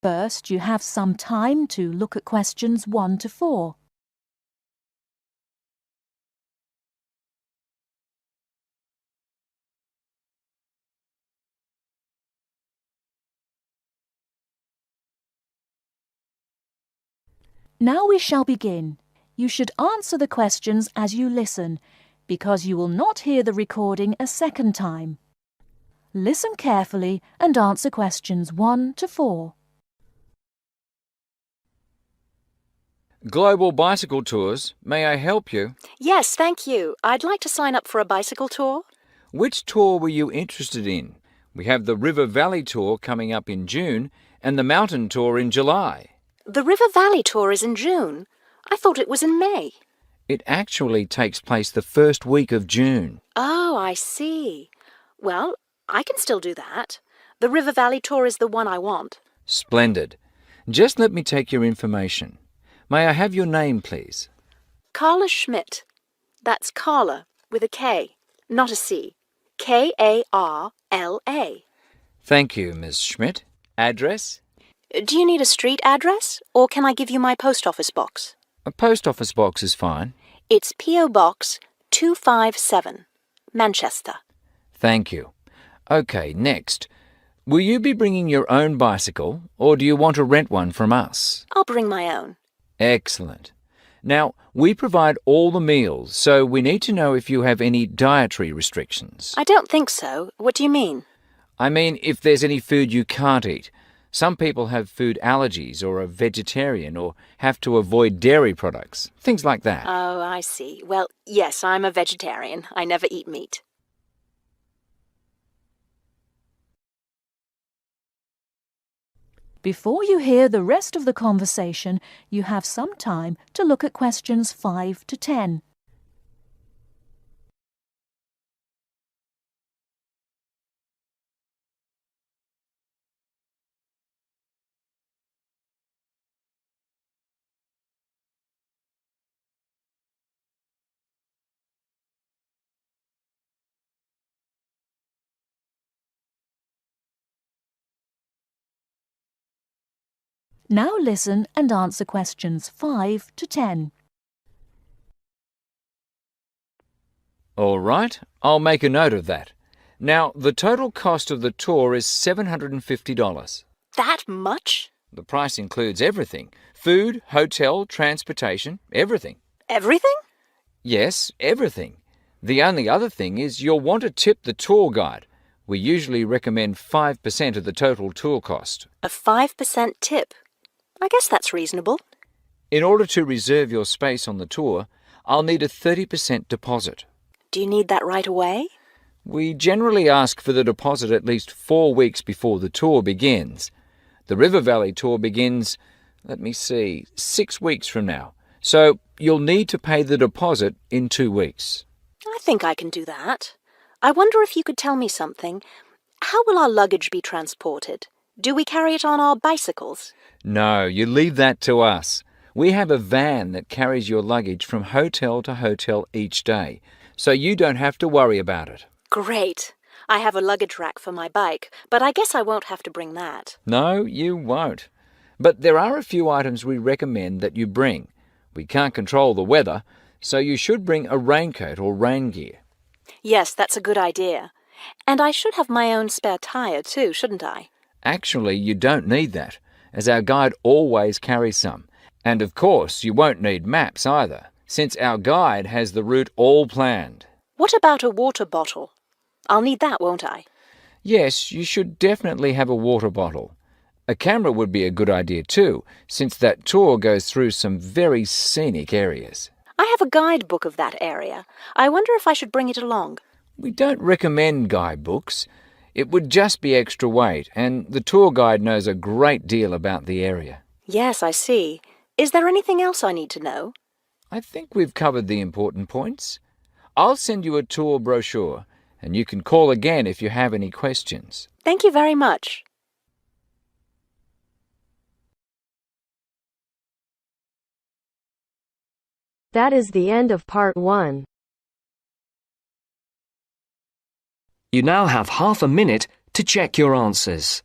First, you have some time to look at questions 1 to 4. Now we shall begin. You should answer the questions as you listen, because you will not hear the recording a second time. Listen carefully and answer questions 1 to 4. Global Bicycle Tours, may I help you? Yes, thank you. I'd like to sign up for a bicycle tour. Which tour were you interested in? We have the River Valley Tour coming up in June and the Mountain Tour in July. The River Valley tour is in June. I thought it was in May. It actually takes place the first week of June. Oh, I see. Well, I can still do that. The River Valley tour is the one I want. Splendid. Just let me take your information. May I have your name, please? Carla Schmidt. That's Carla with a K, not a C. K-A-R-L-A. Thank you, Ms. Schmidt. Address? Do you need a street address, or can I give you my post office box? A post office box is fine. It's P.O. Box 257, Manchester. Thank you. Okay, next. Will you be bringing your own bicycle, or do you want to rent one from us? I'll bring my own. Excellent. Now, we provide all the meals, so we need to know if you have any dietary restrictions. I don't think so. What do you mean? I mean, if there's any food you can't eat. Some people have food allergies or are vegetarian or have to avoid dairy products, things like that. Oh, I see. Well, yes, I'm a vegetarian. I never eat meat. Before you hear the rest of the conversation, you have some time to look at questions 5 to 10. Now listen and answer questions 5 to 10. All right, I'll make a note of that. Now, the total cost of the tour is $750. That much? The price includes everything. Food, hotel, transportation, everything. Everything? Yes, everything. The only other thing is you'll want to tip the tour guide. We usually recommend 5% of the total tour cost. A 5% tip. I guess that's reasonable. In order to reserve your space on the tour, I'll need a 30% deposit. Do you need that right away? We generally ask for the deposit at least 4 weeks before the tour begins. The River Valley tour begins, 6 weeks from now. So you'll need to pay the deposit in 2 weeks. I think I can do that. I wonder if you could tell me something. How will our luggage be transported? Do we carry it on our bicycles? No, you leave that to us. We have a van that carries your luggage from hotel to hotel each day, so you don't have to worry about it. Great. I have a luggage rack for my bike, but I guess I won't have to bring that. No, you won't. But there are a few items we recommend that you bring. We can't control the weather, so you should bring a raincoat or rain gear. Yes, that's a good idea. And I should have my own spare tire too, shouldn't I? Actually, you don't need that, as our guide always carries some. And of course, you won't need maps either, since our guide has the route all planned. What about a water bottle? I'll need that, won't I? Yes, you should definitely have a water bottle. A camera would be a good idea too, since that tour goes through some very scenic areas. I have a guidebook of that area. I wonder if I should bring it along. We don't recommend guidebooks. It would just be extra weight, and the tour guide knows a great deal about the area. Yes, I see. Is there anything else I need to know? I think we've covered the important points. I'll send you a tour brochure, and you can call again if you have any questions. Thank you very much. That is the end of part 1. You now have half a minute to check your answers.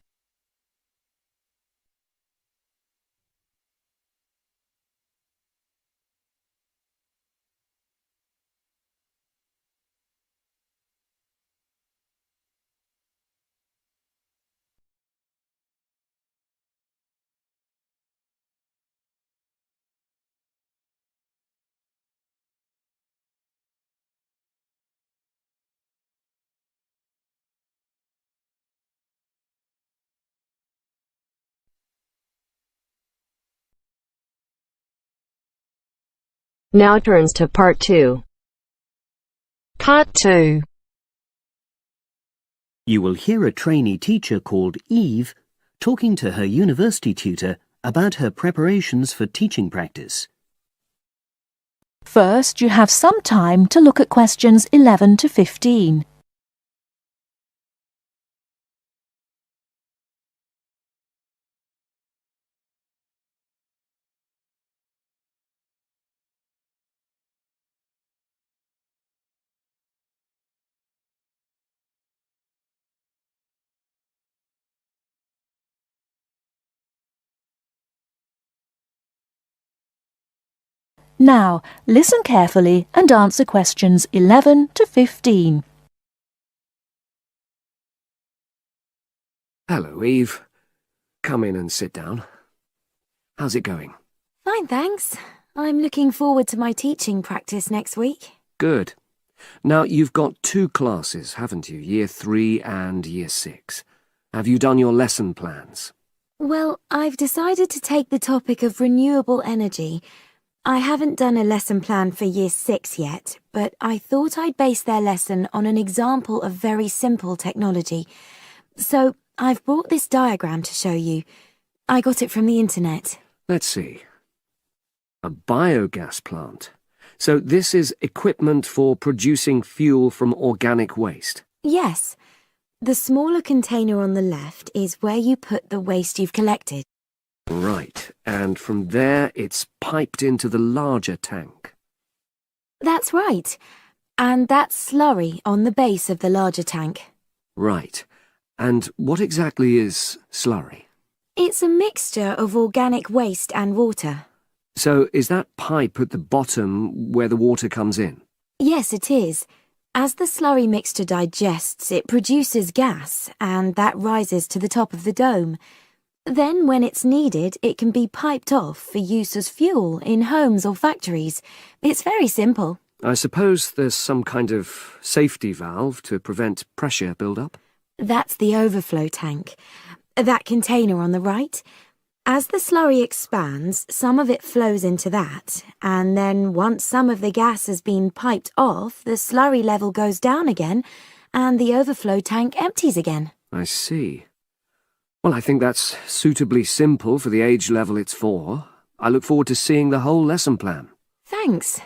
Now turns to part 2. Part 2. You will hear a trainee teacher called Eve talking to her university tutor about her preparations for teaching practice. First, you have some time to look at questions 11 to 15. Now, listen carefully and answer questions 11 to 15. Hello, Eve. Come in and sit down. How's it going? Fine, thanks. I'm looking forward to my teaching practice next week. Good. Now, you've got 2 classes, haven't you? Year 3 and Year 6. Have you done your lesson plans? Well, I've decided to take the topic of renewable energy. I haven't done a lesson plan for Year 6 yet, but I thought I'd base their lesson on an example of very simple technology. So, I've brought this diagram to show you. I got it from the internet. Let's see. A biogas plant. So this is equipment for producing fuel from organic waste? Yes. The smaller container on the left is where you put the waste you've collected. Right, and from there it's piped into the larger tank. That's right. And that's slurry on the base of the larger tank. Right. And what exactly is slurry? It's a mixture of organic waste and water. So is that pipe at the bottom where the water comes in? Yes, it is. As the slurry mixture digests, it produces gas, and that rises to the top of the dome. Then, when it's needed, it can be piped off for use as fuel in homes or factories. It's very simple. I suppose there's some kind of safety valve to prevent pressure build-up? That's the overflow tank. That container on the right. As the slurry expands, some of it flows into that, and then once some of the gas has been piped off, the slurry level goes down again, and the overflow tank empties again. I see. Well, I think that's suitably simple for the age level it's for. I look forward to seeing the whole lesson plan. Thanks.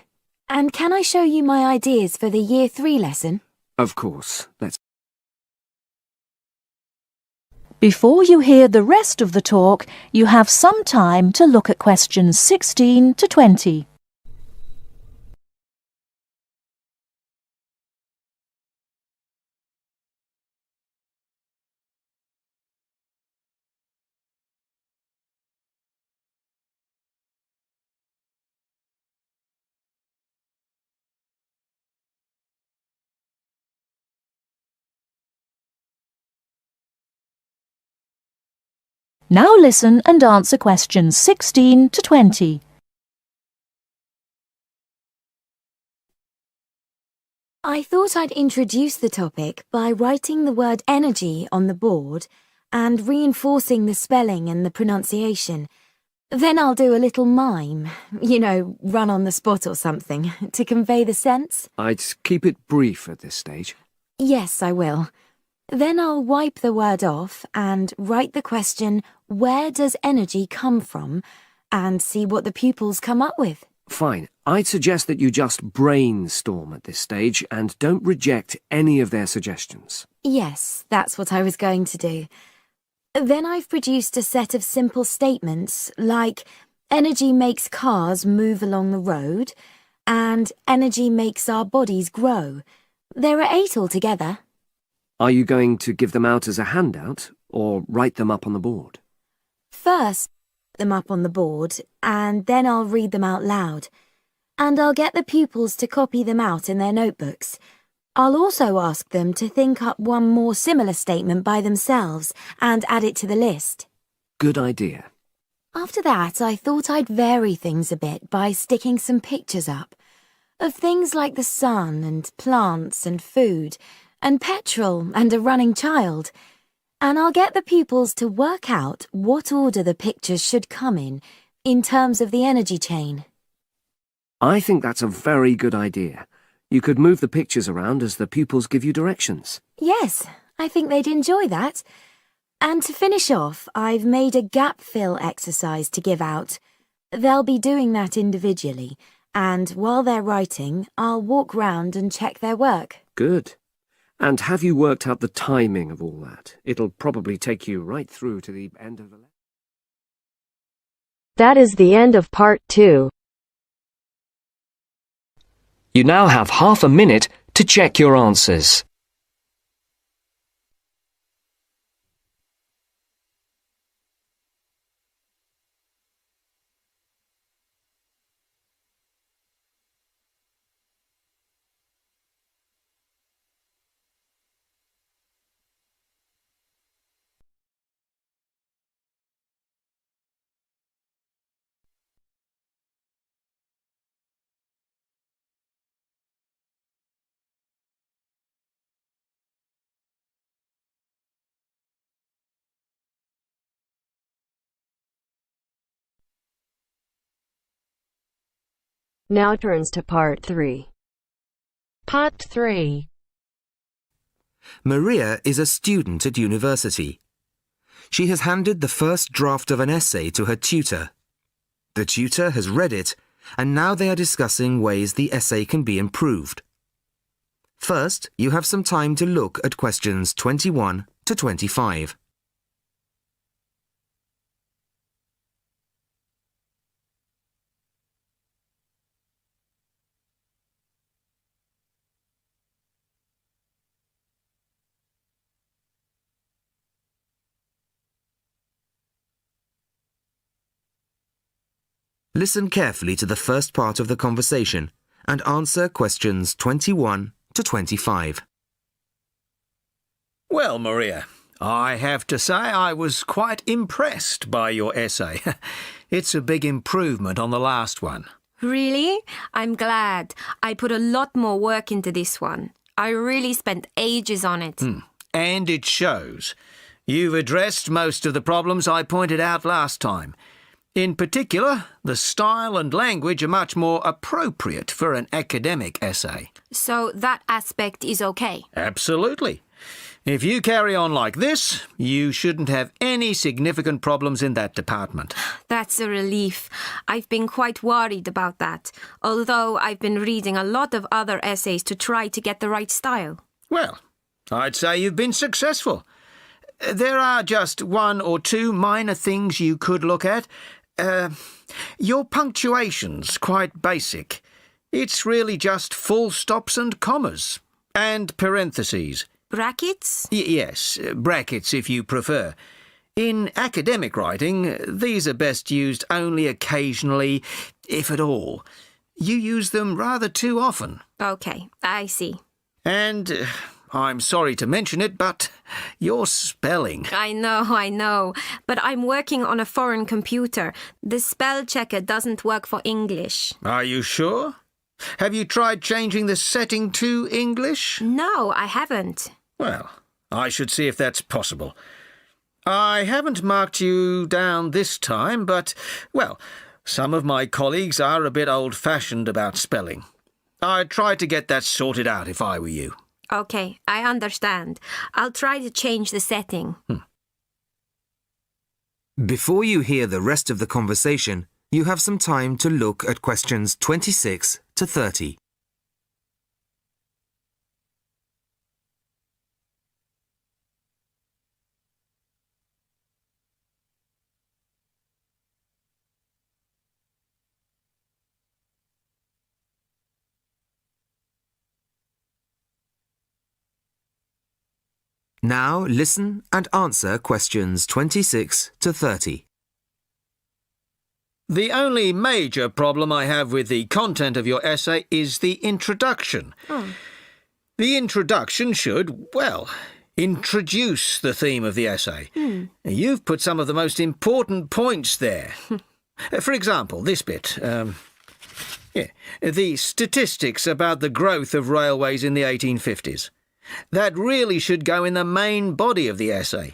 And can I show you my ideas for the Year 3 lesson? Of course. Let's... Before you hear the rest of the talk, you have some time to look at questions 16 to 20. Now listen and answer questions 16 to 20. I thought I'd introduce the topic by writing the word energy on the board and reinforcing the spelling and the pronunciation. Then I'll do a little mime, run on the spot or something, to convey the sense. I'd keep it brief at this stage. Yes, I will. Then I'll wipe the word off and write the question, where does energy come from? And see what the pupils come up with. Fine. I'd suggest that you just brainstorm at this stage and don't reject any of their suggestions. Yes, that's what I was going to do. Then I've produced a set of simple statements like, energy makes cars move along the road, and energy makes our bodies grow. There are 8 altogether. Are you going to give them out as a handout or write them up on the board? First, them up on the board, and then I'll read them out loud. And I'll get the pupils to copy them out in their notebooks. I'll also ask them to think up one more similar statement by themselves and add it to the list. Good idea. After that, I thought I'd vary things a bit by sticking some pictures up of things like the sun and plants and food and petrol and a running child. And I'll get the pupils to work out what order the pictures should come in terms of the energy chain. I think that's a very good idea. You could move the pictures around as the pupils give you directions. Yes, I think they'd enjoy that. And to finish off, I've made a gap fill exercise to give out. They'll be doing that individually, and while they're writing, I'll walk round and check their work. Good. And have you worked out the timing of all that? It'll probably take you right through to the end of the lesson. That is the end of part 2. You now have half a minute to check your answers. Now turns to part 3. Part 3. Maria is a student at university. She has handed the first draft of an essay to her tutor. The tutor has read it, and now they are discussing ways the essay can be improved. First, you have some time to look at questions 21 to 25. Listen carefully to the first part of the conversation and answer questions 21 to 25. Well, Maria, I have to say I was quite impressed by your essay. It's a big improvement on the last one. Really? I'm glad. I put a lot more work into this one. I really spent ages on it. And it shows. You've addressed most of the problems I pointed out last time. In particular, the style and language are much more appropriate for an academic essay. So that aspect is okay? Absolutely. If you carry on like this, you shouldn't have any significant problems in that department. That's a relief. I've been quite worried about that, although I've been reading a lot of other essays to try to get the right style. Well, I'd say you've been successful. There are just one or two minor things you could look at. Your punctuation's quite basic. It's really just full stops and commas. And parentheses. Brackets? Yes, brackets if you prefer. In academic writing, these are best used only occasionally, if at all. You use them rather too often. Okay, I see. And I'm sorry to mention it, but your spelling. I know. But I'm working on a foreign computer. The spell checker doesn't work for English. Are you sure? Have you tried changing the setting to English? No, I haven't. Well, I should see if that's possible. I haven't marked you down this time, but, well, some of my colleagues are a bit old-fashioned about spelling. I'd try to get that sorted out if I were you. Okay, I understand. I'll try to change the setting. Before you hear the rest of the conversation, you have some time to look at questions 26 to 30. Now listen and answer questions 26 to 30. The only major problem I have with the content of your essay is the introduction. The introduction should, well, introduce the theme of the essay. You've put some of the most important points there. For example, this bit. The statistics about the growth of railways in the 1850s. That really should go in the main body of the essay.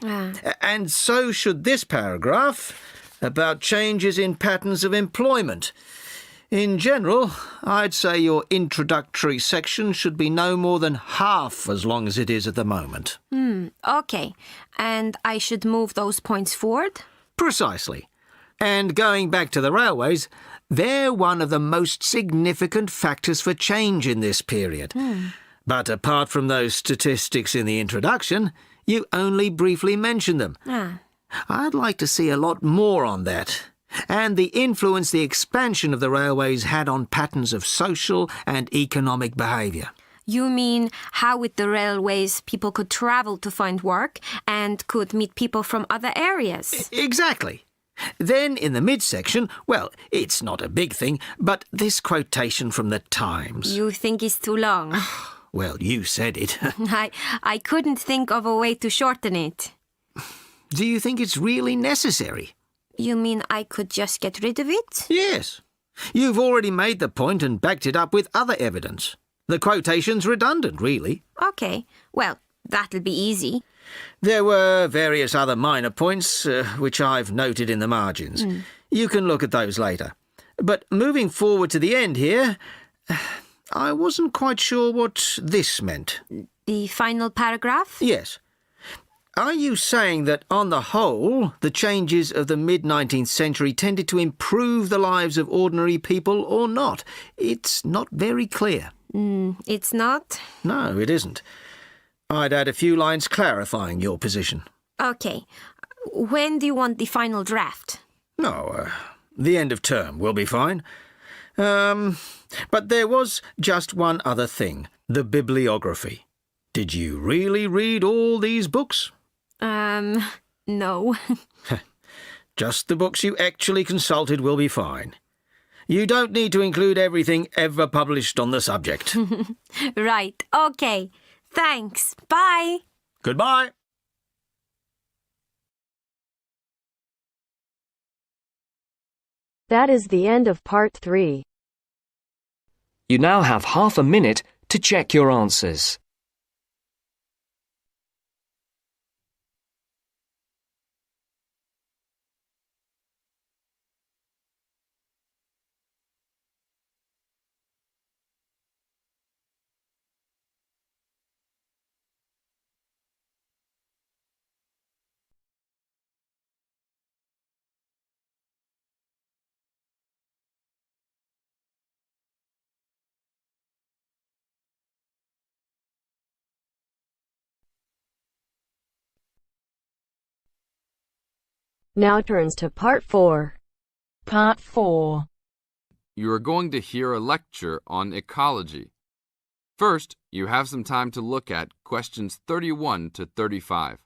And so should this paragraph about changes in patterns of employment. In general, I'd say your introductory section should be no more than half as long as it is at the moment. Okay. And I should move those points forward? Precisely. And going back to the railways, they're one of the most significant factors for change in this period. But apart from those statistics in the introduction, you only briefly mentioned them. I'd like to see a lot more on that, and the influence the expansion of the railways had on patterns of social and economic behaviour. You mean how with the railways people could travel to find work and could meet people from other areas? Exactly. Then in the midsection, well, it's not a big thing, but this quotation from the Times. You think it's too long? Well, you said it. I couldn't think of a way to shorten it. Do you think it's really necessary? You mean I could just get rid of it? Yes. You've already made the point and backed it up with other evidence. The quotation's redundant, really. Okay. Well, that'll be easy. There were various other minor points, which I've noted in the margins. You can look at those later. But moving forward to the end here, I wasn't quite sure what this meant. The final paragraph? Yes. Are you saying that, on the whole, the changes of the mid-19th century tended to improve the lives of ordinary people or not? It's not very clear. It's not? No, it isn't. I'd add a few lines clarifying your position. Okay. When do you want the final draft? No, the end of term will be fine. But there was just one other thing, the bibliography. Did you really read all these books? No. Just the books you actually consulted will be fine. You don't need to include everything ever published on the subject. Right. Okay. Thanks. Bye. Goodbye. That is the end of part 3. You now have half a minute to check your answers. Now turns to part 4. Part 4. You are going to hear a lecture on ecology. First, you have some time to look at questions 31 to 35.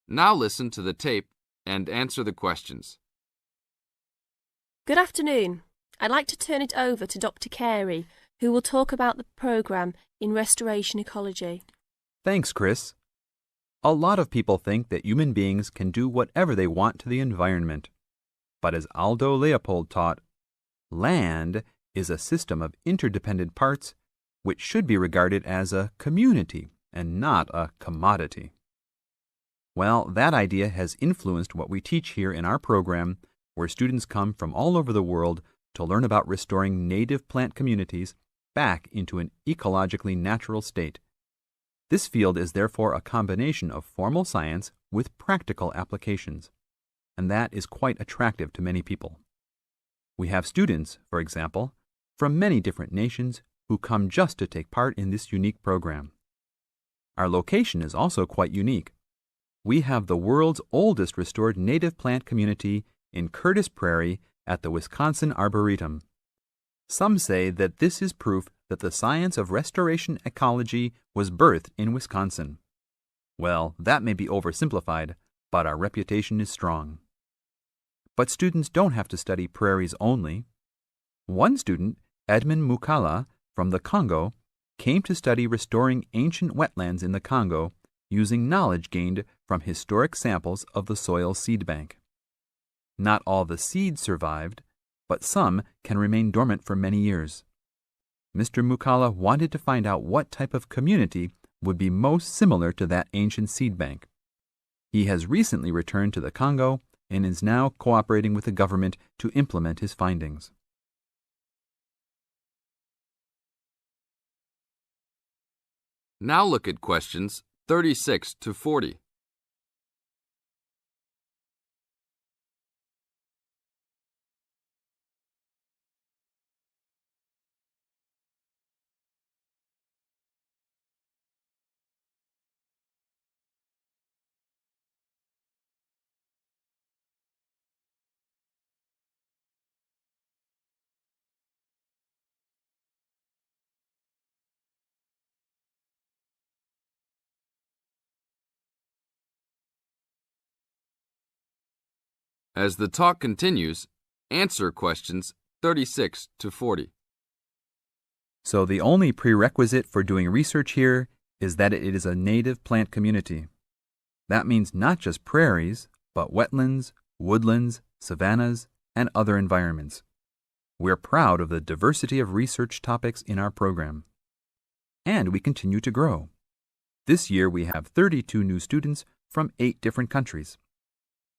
Now listen to the tape and answer the questions. Good afternoon. I'd like to turn it over to Dr. Carey, who will talk about the programme in restoration ecology. Thanks, Chris. A lot of people think that human beings can do whatever they want to the environment. But as Aldo Leopold taught, land is a system of interdependent parts which should be regarded as a community and not a commodity. Well, that idea has influenced what we teach here in our program, where students come from all over the world to learn about restoring native plant communities back into an ecologically natural state. This field is therefore a combination of formal science with practical applications, and that is quite attractive to many people. We have students, for example, from many different nations who come just to take part in this unique program. Our location is also quite unique. We have the world's oldest restored native plant community in Curtis Prairie at the Wisconsin Arboretum. Some say that this is proof that the science of restoration ecology was birthed in Wisconsin. Well, that may be oversimplified, but our reputation is strong. But students don't have to study prairies only. One student, Edmund Mukala from the Congo, came to study restoring ancient wetlands in the Congo using knowledge gained from historic samples of the soil seed bank. Not all the seeds survived, but some can remain dormant for many years. Mr. Mukala wanted to find out what type of community would be most similar to that ancient seed bank. He has recently returned to the Congo and is now cooperating with the government to implement his findings. Now look at questions 36 to 40. As the talk continues, answer questions 36 to 40. So the only prerequisite for doing research here is that it is a native plant community. That means not just prairies, but wetlands, woodlands, savannas, and other environments. We're proud of the diversity of research topics in our program. And we continue to grow. This year we have 32 new students from 8 different countries.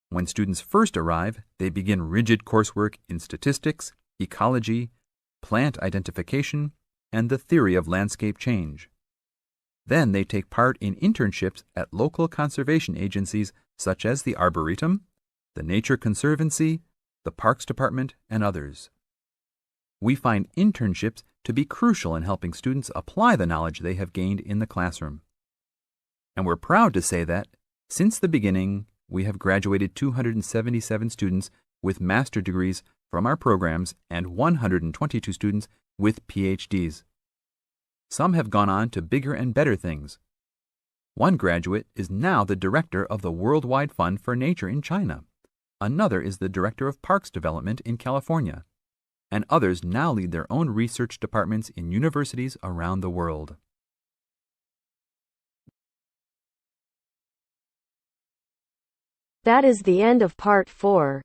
When students first arrive, they begin rigid coursework in statistics, ecology, plant identification, and the theory of landscape change. Then they take part in internships at local conservation agencies such as the Arboretum, the Nature Conservancy, the Parks Department, and others. We find internships to be crucial in helping students apply the knowledge they have gained in the classroom. And we're proud to say that, since the beginning, we have graduated 277 students with master degrees from our programs and 122 students with PhDs. Some have gone on to bigger and better things. One graduate is now the director of the Worldwide Fund for Nature in China. Another is the director of Parks Development in California. And others now lead their own research departments in universities around the world. That is the end of part 4.